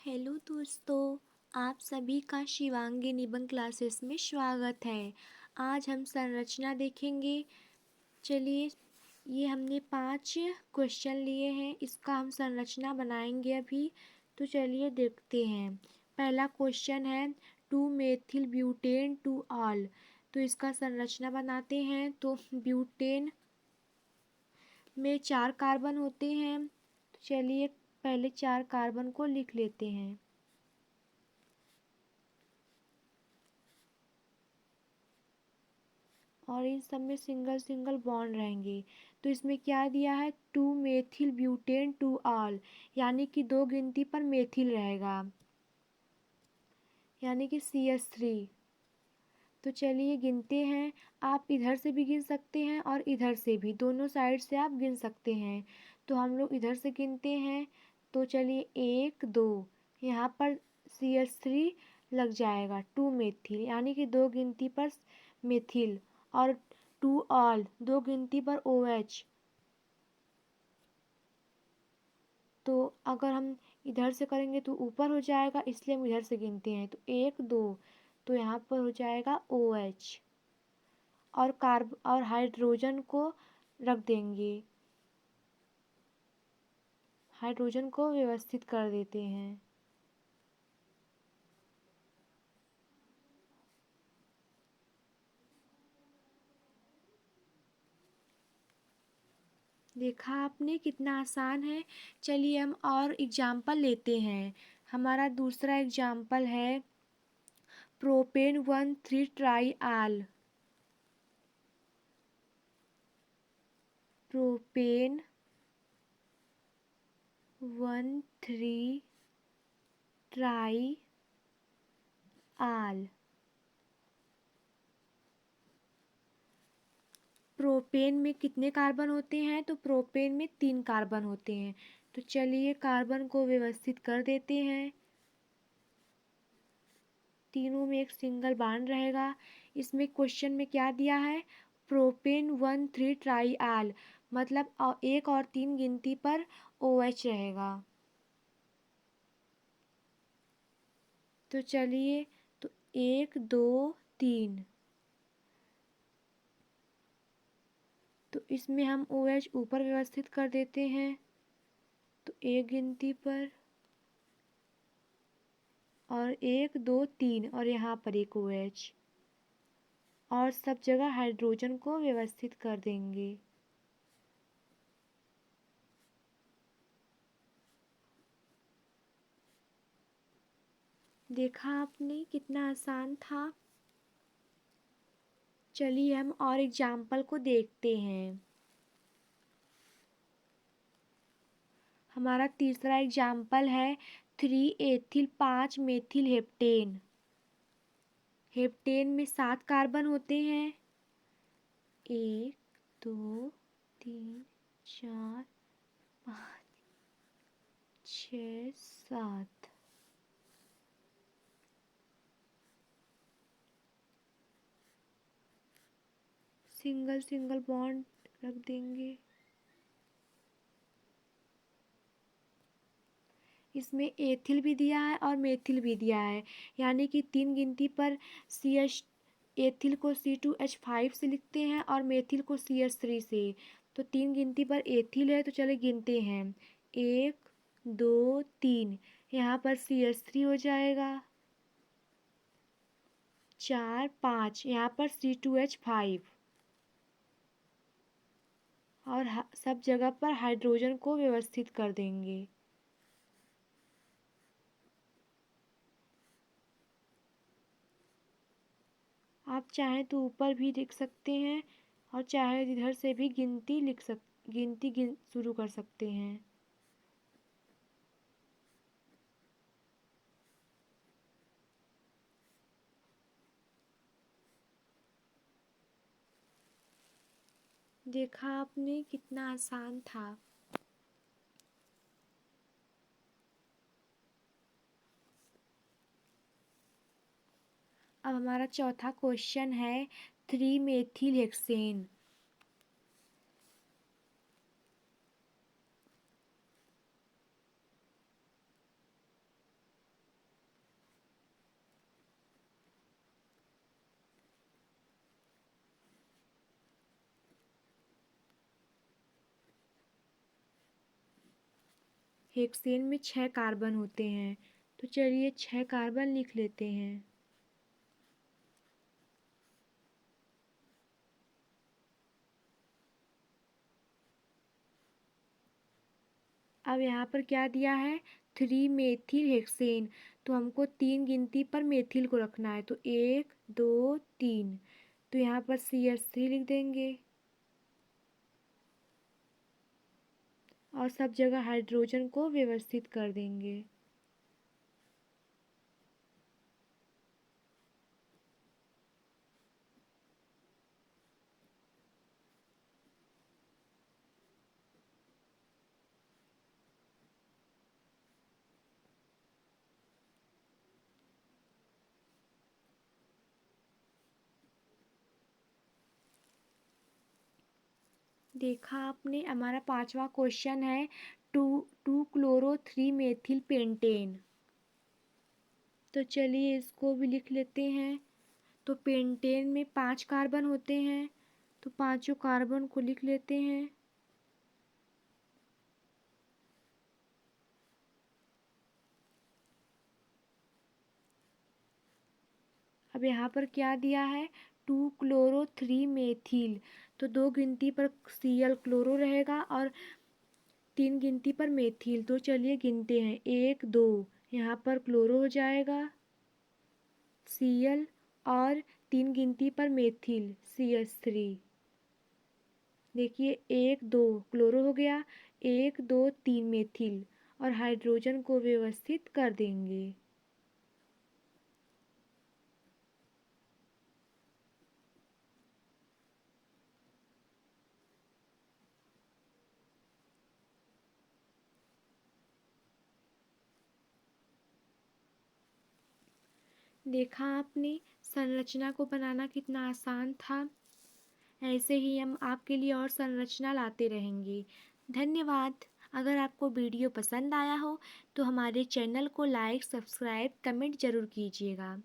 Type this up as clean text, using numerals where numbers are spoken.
Hello दोस्तों, आप सभी का शिवांगी निबंध क्लासेस में स्वागत है। आज हम संरचना देखेंगे। चलिए, ये हमने 5 क्वेश्चन लिए हैं, इसका हम संरचना बनाएंगे अभी। तो चलिए देखते हैं। पहला क्वेश्चन है 2 मेथिल ब्यूटेन टू ऑल। तो इसका संरचना बनाते हैं। तो ब्यूटेन में 4 कार्बन होते हैं। तो चलिए पहले 4 कार्बन को लिख लेते हैं। और इन सब में सिंगल सिंगल बॉन्ड रहेंगे। तो इसमें क्या दिया है, 2 मेथिल ब्यूटेन टू ऑल, यानी कि 2 गिनती पर मेथिल रहेगा, यानी कि CH3। तो चलिए गिनते हैं। आप इधर से भी गिन सकते हैं और इधर से भी, दोनों साइड से आप गिन सकते हैं। तो हम लोग इधर से गिनते हैं। तो चलिए 1 2, यहाँ पर CH3 लग जाएगा, 2 मेथिल, यानी कि 2 गिनती पर मेथिल। और 2 ऑल, 2 गिनती पर OH। तो अगर हम इधर से करेंगे तो ऊपर हो जाएगा, इसलिए हम इधर से गिनते हैं। तो 1 2, तो यहाँ पर हो जाएगा OH। और हाइड्रोजन को रख देंगे, हाइड्रोजन को व्यवस्थित कर देते हैं। देखा आपने कितना आसान है। चलिए हम और एग्जाम्पल लेते हैं। हमारा दूसरा एग्जाम्पल है प्रोपेन 1,3 ट्राई आल। प्रोपेन 1,3 ट्राई आल। प्रोपेन में कितने कार्बन होते हैं, तो प्रोपेन में 3 कार्बन होते हैं। तो चलिए कार्बन को व्यवस्थित कर देते हैं। तीनों में एक सिंगल बॉन्ड रहेगा। इसमें क्वेश्चन में क्या दिया है, प्रोपेन 1,3 ट्राई आल, मतलब 1 और 3 गिनती पर OH रहेगा। तो चलिए, तो 1 2 3, तो इसमें हम OH ऊपर व्यवस्थित कर देते हैं। तो 1 गिनती पर, और 1 2 3, और यहाँ पर एक OH। और सब जगह हाइड्रोजन को व्यवस्थित कर देंगे। देखा आपने कितना आसान था। चलिए हम और एग्जाम्पल को देखते हैं। हमारा तीसरा एग्जाम्पल है 3 एथिल 5 मेथिल हेप्टेन। हेप्टेन में 7 कार्बन होते हैं। 1 2 3 4 5 6 7। सिंगल सिंगल बॉन्ड रख देंगे। इसमें एथिल भी दिया है और मेथिल भी दिया है, यानी कि 3 गिनती पर CH, एथिल को C2H5 से लिखते हैं और मेथिल को CH3 से। तो 3 गिनती पर एथिल है, तो चले गिनते हैं। 1 2 3, यहाँ पर CH3 हो जाएगा। 4 5, यहाँ पर C2H5। और सब जगह पर हाइड्रोजन को व्यवस्थित कर देंगे। आप चाहें तो ऊपर भी लिख सकते हैं, और चाहे इधर से भी गिनती शुरू कर सकते हैं। देखा आपने कितना आसान था। अब हमारा चौथा क्वेश्चन है 3 मेथिल हेक्सेन। हेक्सेन में 6 कार्बन होते हैं, तो चलिए 6 कार्बन लिख लेते हैं। अब यहाँ पर क्या दिया है, 3 मेथिल हेक्सेन, तो हमको 3 गिनती पर मेथिल को रखना है, तो 1 2 3, तो यहाँ पर CH3 लिख देंगे और सब जगह हाइड्रोजन को व्यवस्थित कर देंगे। देखा आपने, हमारा 5वां क्वेश्चन है 2 क्लोरो 3 मेथिल पेंटेन। तो चलिए इसको भी लिख लेते हैं। तो पेंटेन में 5 कार्बन होते हैं, तो पांचों कार्बन को लिख लेते हैं। अब यहाँ पर क्या दिया है, 2 क्लोरो 3 मेथिल, तो 2 गिनती पर Cl क्लोरो रहेगा और 3 गिनती पर मेथिल। तो चलिए गिनते हैं, 1 2, यहाँ पर क्लोरो हो जाएगा Cl और 3 गिनती पर मेथिल CH3। देखिए 1 2 क्लोरो हो गया, 1 2 3 मेथिल, और हाइड्रोजन को व्यवस्थित कर देंगे। देखा आपने, संरचना को बनाना कितना आसान था। ऐसे ही हम आपके लिए और संरचना लाते रहेंगे। धन्यवाद। अगर आपको वीडियो पसंद आया हो तो हमारे चैनल को लाइक, सब्सक्राइब, कमेंट ज़रूर कीजिएगा।